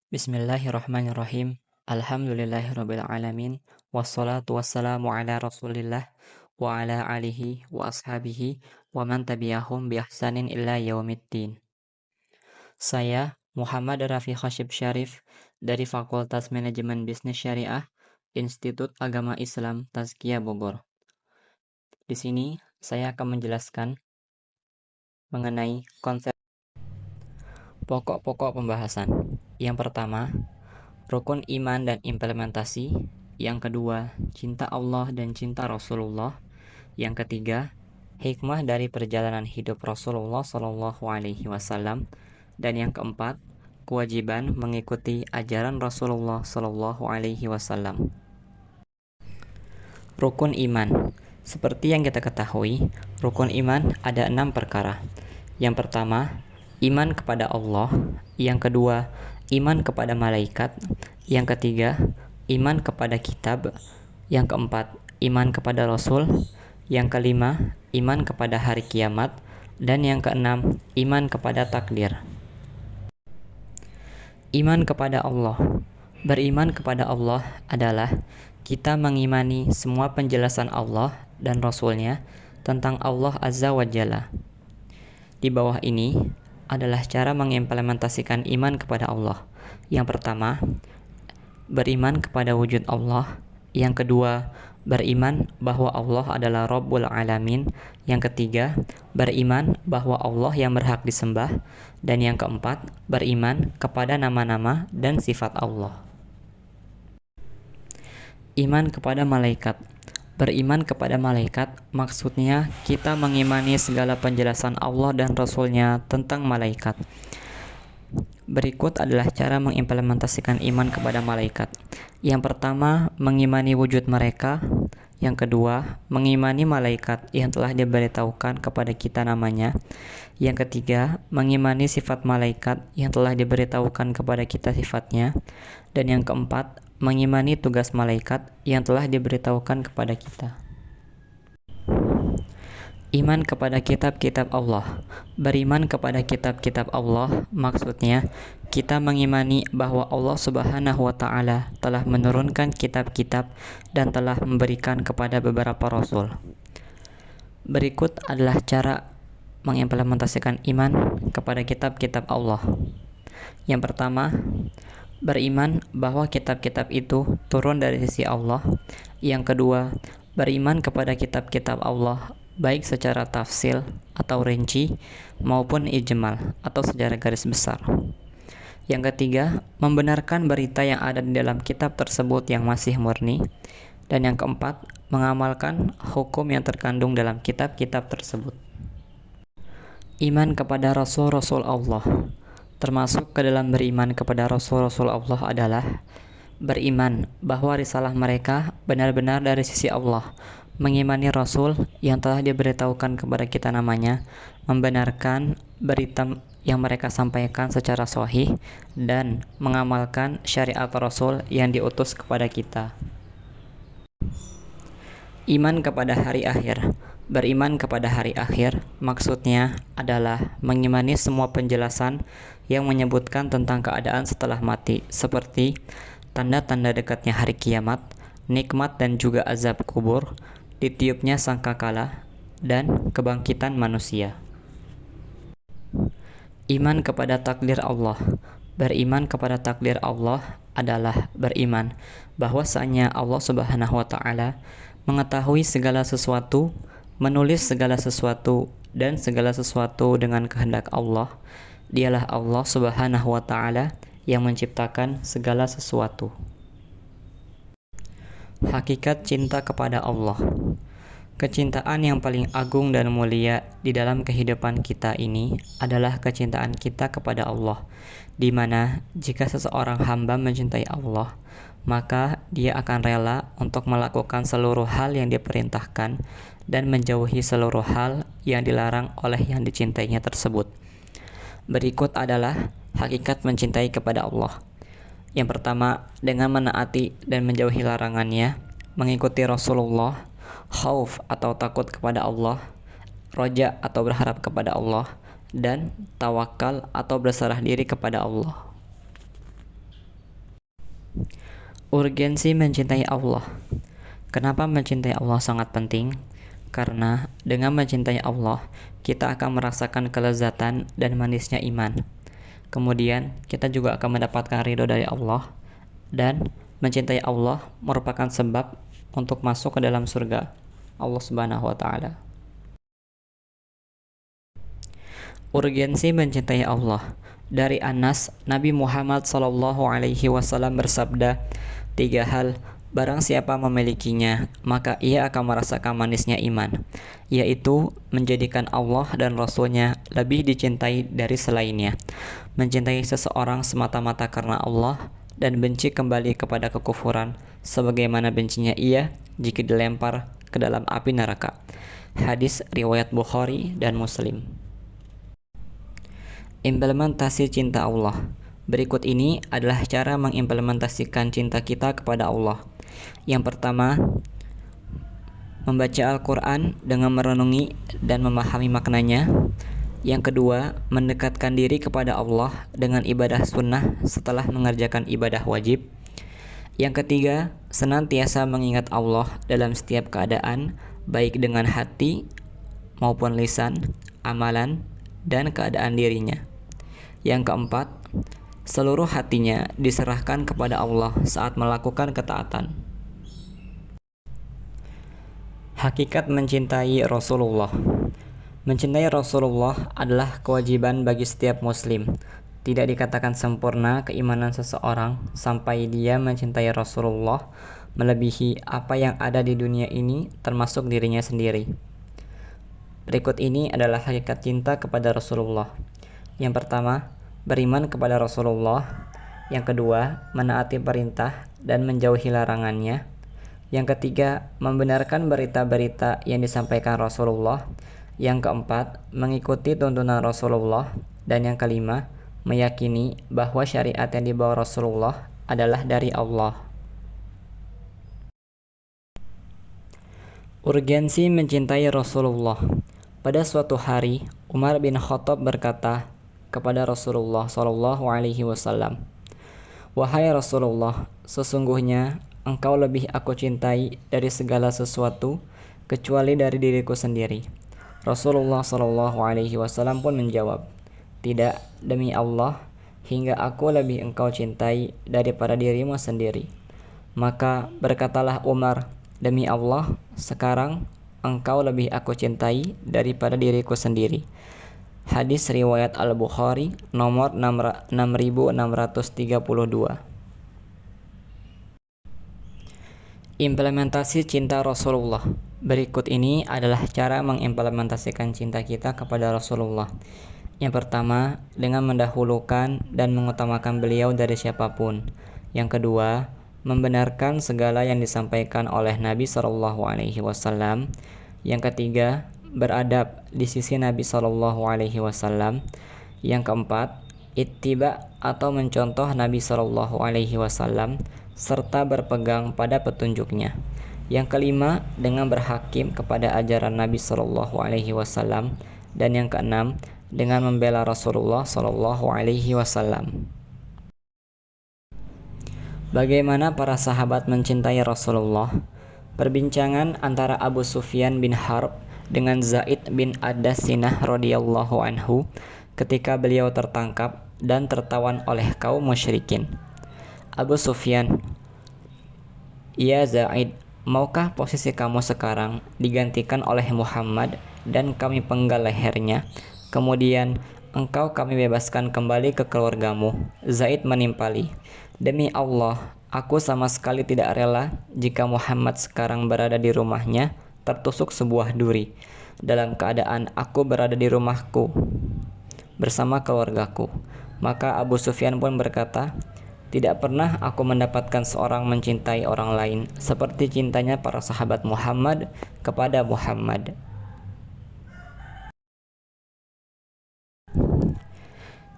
Bismillahirrahmanirrahim. Alhamdulillahirabbil alamin. Wassalatu wassalamu ala Rasulillah wa ala alihi wa ashabihi wa man tabi'ahum bi ihsanin illa yaumiddin. Saya Muhammad Rafi Khashib Syarif dari Fakultas Manajemen Bisnis Syariah, Institut Agama Islam Tazkiyah Bogor. Di sini saya akan menjelaskan mengenai konsep pokok-pokok pembahasan. Yang pertama, rukun iman dan implementasi. Yang kedua, cinta Allah dan cinta Rasulullah. Yang ketiga, hikmah dari perjalanan hidup Rasulullah Shallallahu Alaihi Wasallam. Dan yang keempat, kewajiban mengikuti ajaran Rasulullah Shallallahu Alaihi Wasallam. Rukun iman. Seperti yang kita ketahui, rukun iman ada 6 perkara. Yang pertama, iman kepada Allah. Yang kedua, iman kepada malaikat. Yang ketiga, iman kepada kitab. Yang keempat, iman kepada Rasul. Yang kelima, iman kepada hari kiamat. Dan yang keenam, iman kepada takdir. Iman kepada Allah. Beriman kepada Allah adalah kita mengimani semua penjelasan Allah dan Rasul-Nya tentang Allah Azza wa Jalla. Di bawah ini adalah cara mengimplementasikan iman kepada Allah. Yang pertama, beriman kepada wujud Allah. Yang kedua, beriman bahwa Allah adalah Rabbul Alamin. Yang ketiga, beriman bahwa Allah yang berhak disembah. Dan yang keempat, beriman kepada nama-nama dan sifat Allah. Iman kepada malaikat. Beriman kepada malaikat maksudnya kita mengimani segala penjelasan Allah dan Rasul-Nya tentang malaikat. Berikut adalah cara mengimplementasikan iman kepada malaikat. Yang pertama, mengimani wujud mereka. Yang kedua, mengimani malaikat yang telah diberitahukan kepada kita namanya. Yang ketiga, mengimani sifat malaikat yang telah diberitahukan kepada kita sifatnya. Dan yang keempat, mengimani tugas malaikat yang telah diberitahukan kepada kita. Iman kepada kitab-kitab Allah. Beriman kepada kitab-kitab Allah maksudnya kita mengimani bahwa Allah Subhanahu wa taala telah menurunkan kitab-kitab dan telah memberikan kepada beberapa rasul. Berikut adalah cara mengimplementasikan iman kepada kitab-kitab Allah. Yang pertama, beriman bahwa kitab-kitab itu turun dari sisi Allah. Yang kedua, beriman kepada kitab-kitab Allah baik secara tafsil atau rinci maupun ijmal atau secara garis besar. Yang ketiga, membenarkan berita yang ada di dalam kitab tersebut yang masih murni. Dan yang keempat, mengamalkan hukum yang terkandung dalam kitab-kitab tersebut. Iman kepada Rasul-Rasul Allah. Termasuk ke dalam beriman kepada Rasul-Rasul Allah adalah beriman bahwa risalah mereka benar-benar dari sisi Allah, mengimani Rasul yang telah diberitahukan kepada kita namanya, membenarkan berita yang mereka sampaikan secara sahih, dan mengamalkan syariat Rasul yang diutus kepada kita. Iman kepada hari akhir. Beriman kepada hari akhir maksudnya adalah mengimani semua penjelasan yang menyebutkan tentang keadaan setelah mati, seperti tanda-tanda dekatnya hari kiamat, nikmat dan juga azab kubur, ditiupnya sangkakala, dan kebangkitan manusia. Iman kepada takdir Allah. Beriman kepada takdir Allah adalah beriman bahwasanya Allah Subhanahu wa taala mengetahui segala sesuatu, menulis segala sesuatu, dan segala sesuatu dengan kehendak Allah. Dialah Allah Subhanahu wa taala yang menciptakan segala sesuatu. Hakikat cinta kepada Allah. Kecintaan yang paling agung dan mulia di dalam kehidupan kita ini adalah kecintaan kita kepada Allah, di mana jika seseorang hamba mencintai Allah, maka dia akan rela untuk melakukan seluruh hal yang diperintahkan dan menjauhi seluruh hal yang dilarang oleh yang dicintainya tersebut. Berikut adalah hakikat mencintai kepada Allah. Yang pertama, dengan menaati dan menjauhi larangannya, mengikuti Rasulullah, khauf atau takut kepada Allah, roja atau berharap kepada Allah, dan tawakal atau berserah diri kepada Allah. Urgensi mencintai Allah. Kenapa mencintai Allah sangat penting? Karena dengan mencintai Allah, kita akan merasakan kelezatan dan manisnya iman. Kemudian, kita juga akan mendapatkan ridho dari Allah, dan mencintai Allah merupakan sebab untuk masuk ke dalam surga Allah Subhanahu wa taala. Urgensi mencintai Allah. Dari Anas, Nabi Muhammad SAW bersabda, 3 hal, barang siapa memilikinya, maka ia akan merasakan manisnya iman, yaitu menjadikan Allah dan Rasul-Nya lebih dicintai dari selainnya, mencintai seseorang semata-mata karena Allah, dan benci kembali kepada kekufuran, sebagaimana bencinya ia jika dilempar ke dalam api neraka. Hadis riwayat Bukhari dan Muslim. Implementasi cinta Allah. Berikut ini adalah cara mengimplementasikan cinta kita kepada Allah. Yang pertama, membaca Al-Quran dengan merenungi dan memahami maknanya. Yang kedua, mendekatkan diri kepada Allah dengan ibadah sunnah setelah mengerjakan ibadah wajib. Yang ketiga, senantiasa mengingat Allah dalam setiap keadaan, baik dengan hati maupun lisan, amalan, dan keadaan dirinya. Yang keempat, seluruh hatinya diserahkan kepada Allah saat melakukan ketaatan. Hakikat mencintai Rasulullah. Mencintai Rasulullah adalah kewajiban bagi setiap muslim. Tidak dikatakan sempurna keimanan seseorang sampai dia mencintai Rasulullah melebihi apa yang ada di dunia ini, termasuk dirinya sendiri. Berikut ini adalah hakikat cinta kepada Rasulullah. Yang pertama, beriman kepada Rasulullah. Yang kedua, menaati perintah dan menjauhi larangannya. Yang ketiga, membenarkan berita-berita yang disampaikan Rasulullah. Yang keempat, mengikuti tuntunan Rasulullah. Dan yang kelima, meyakini bahwa syariat yang dibawa Rasulullah adalah dari Allah. Urgensi mencintai Rasulullah. Pada suatu hari, Umar bin Khattab berkata kepada Rasulullah SAW, "Wahai Rasulullah, sesungguhnya engkau lebih aku cintai dari segala sesuatu kecuali dari diriku sendiri." Rasulullah SAW pun menjawab, "Tidak, demi Allah, hingga aku lebih engkau cintai daripada dirimu sendiri." Maka berkatalah Umar, "Demi Allah, sekarang engkau lebih aku cintai daripada diriku sendiri." Hadis riwayat Al-Bukhari nomor 6632. Implementasi cinta Rasulullah. Berikut ini adalah cara mengimplementasikan cinta kita kepada Rasulullah. Yang pertama, dengan mendahulukan dan mengutamakan beliau dari siapapun. Yang kedua, membenarkan segala yang disampaikan oleh Nabi SAW. Yang ketiga, beradab di sisi Nabi SAW. Yang keempat, ittiba atau mencontoh Nabi SAW serta berpegang pada petunjuknya. Yang kelima, dengan berhakim kepada ajaran Nabi SAW. Dan yang keenam, dengan membela Rasulullah SAW. Bagaimana para sahabat mencintai Rasulullah? Perbincangan antara Abu Sufyan bin Harb dengan Zaid bin Ad-Dasinah radhiyallahu anhu ketika beliau tertangkap dan tertawan oleh kaum musyrikin. Abu Sufyan, "Ya Zaid, maukah posisi kamu sekarang digantikan oleh Muhammad dan kami penggal lehernya? Kemudian engkau kami bebaskan kembali ke keluargamu." Zaid menimpali, "Demi Allah, aku sama sekali tidak rela jika Muhammad sekarang berada di rumahnya tertusuk sebuah duri, dalam keadaan aku berada di rumahku bersama keluargaku." Maka Abu Sufyan pun berkata, "Tidak pernah aku mendapatkan seorang mencintai orang lain seperti cintanya para sahabat Muhammad kepada Muhammad."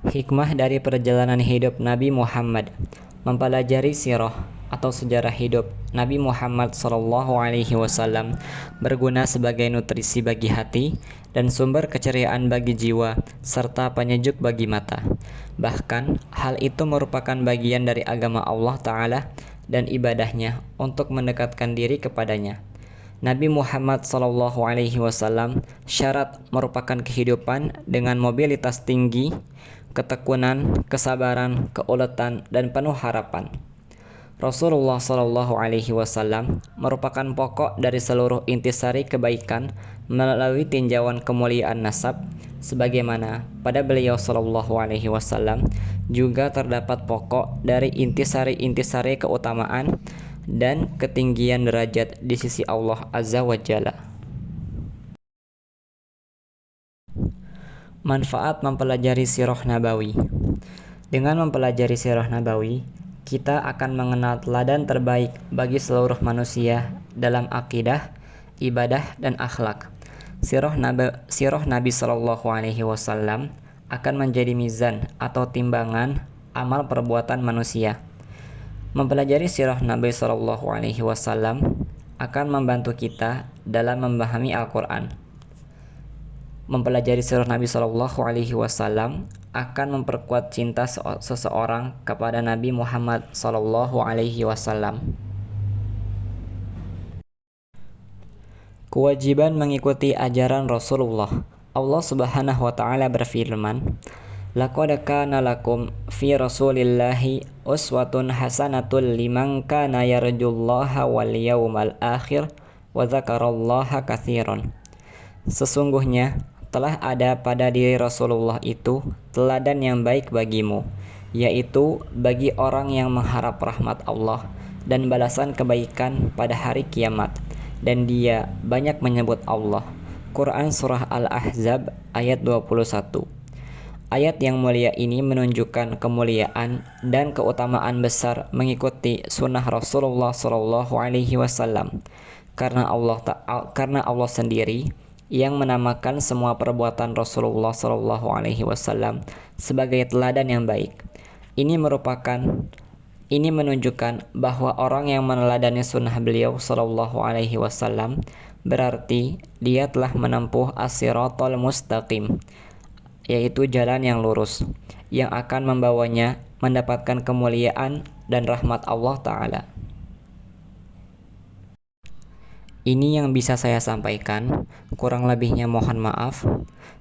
Hikmah dari perjalanan hidup Nabi Muhammad. Mempelajari sirah. atau sejarah hidup Nabi Muhammad SAW berguna sebagai nutrisi bagi hati dan sumber keceriaan bagi jiwa serta penyejuk bagi mata. Bahkan hal itu merupakan bagian dari agama Allah Ta'ala dan ibadahnya untuk mendekatkan diri kepadanya. Nabi Muhammad SAW syarat merupakan kehidupan dengan mobilitas tinggi, ketekunan, kesabaran, keuletan, dan penuh harapan. Rasulullah SAW merupakan pokok dari seluruh intisari kebaikan melalui tinjauan kemuliaan nasab, sebagaimana pada beliau SAW juga terdapat pokok dari intisari-intisari keutamaan dan ketinggian derajat di sisi Allah Azza wa Jalla. Manfaat mempelajari Sirah Nabawi. Dengan mempelajari Sirah Nabawi, kita akan mengenal teladan terbaik bagi seluruh manusia dalam akidah, ibadah, dan akhlak. Sirah Nabi SAW akan menjadi mizan atau timbangan amal perbuatan manusia. Mempelajari sirah Nabi SAW akan membantu kita dalam memahami Al-Quran. Mempelajari sirah Nabi SAW akan memperkuat cinta seseorang kepada Nabi Muhammad SAW. Kewajiban mengikuti ajaran Rasulullah. Allah Subhanahu wa Ta'ala berfirman, "Laqad kana lakum fi Rasulillahi uswatun hasanatul liman kana yarjullaha wal yawmal akhir wa dzakarallaha katsiran." Sesungguhnya telah ada pada diri Rasulullah itu teladan yang baik bagimu, yaitu bagi orang yang mengharap rahmat Allah dan balasan kebaikan pada hari kiamat, dan dia banyak menyebut Allah. Quran Surah Al-Ahzab ayat 21. Ayat yang mulia ini menunjukkan kemuliaan dan keutamaan besar mengikuti sunnah Rasulullah SAW, karena Allah sendiri yang menamakan semua perbuatan Rasulullah SAW sebagai teladan yang baik. Ini menunjukkan bahwa orang yang meneladani sunnah beliau SAW berarti dia telah menempuh as-siratal mustaqim, yaitu jalan yang lurus yang akan membawanya mendapatkan kemuliaan dan rahmat Allah Ta'ala. Ini yang bisa saya sampaikan, kurang lebihnya mohon maaf.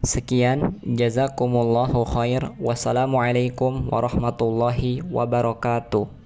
Sekian, jazakumullahu khair. Wassalamualaikum warahmatullahi wabarakatuh.